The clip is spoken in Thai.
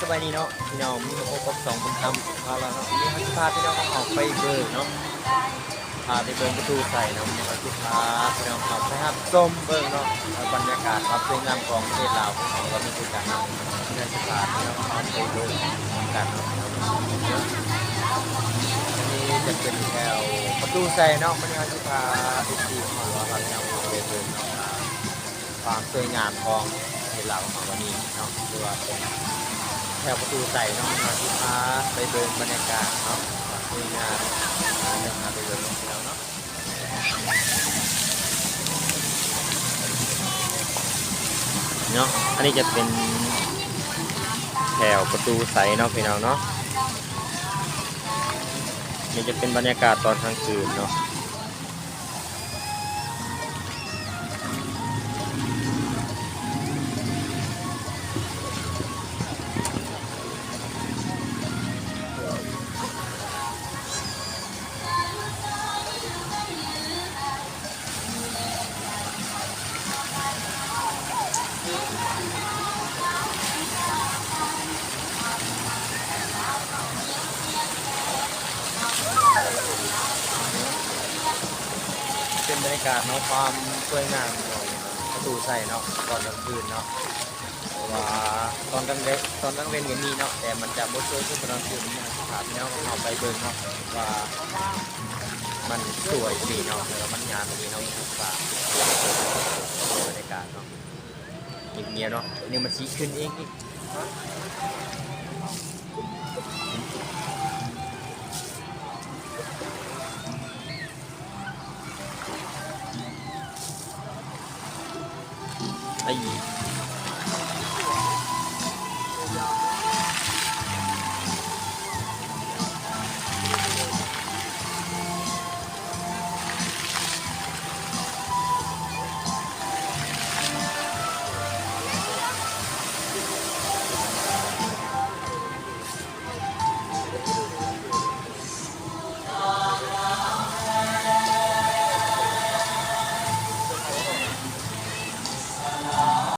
สบายดีเนาะพี่น้องมีโอกับสองคนทำพาเราเนาะนี่เขาจะพาพี่น้องเขาออกไปเบิร์เนาะพาไปเบิร์ประตูใส่เนาะเขาจะพาพี่น้องเขาไปหับส้มเบิร์เนาะบรรยากาศครับสวยงามของประเทศลาวของเราไม่คือกันเนาะนี่เขาจะพาพี่น้องเขาไปเบิร์กันเนาะอันนี้จะเป็นแถวประตูใส่เนาะมันเขาจะพาทุกทีของเราครับพี่น้องเขาไปเบิร์เนาะความสวยงามของประเทศลาวของวันนี้เนาะคือว่าเป็น แถวประตูใส่เนาะมาที่พาไปเดินบรรยากาศเนาะคุยงานเดินมาไปเดินลงแล้วเนาะเนาะอันนี้จะเป็นแถวประตูใสเนาะพี่น้องเนาะนี่จะเป็นบรรยากาศตอนกลางคืนเนาะเป็นบรรยากาศเนาะความสวยงามของประตูใสเนาะตอนกลางคืนเนาะเพราะว่าตอนกลางเว้นก็มีเนาะแต่มันจะบ่สวยขึ้นตอนกลางคืนนะถามแนวของเราไปเบิ่งเนาะว่ามันสวยดีเนาะแล้วมันงามดีเนาะทุกฝ่ายบรรยากาศเนาะเงียบๆเนาะนี่มันชี้ขึ้นเองอีก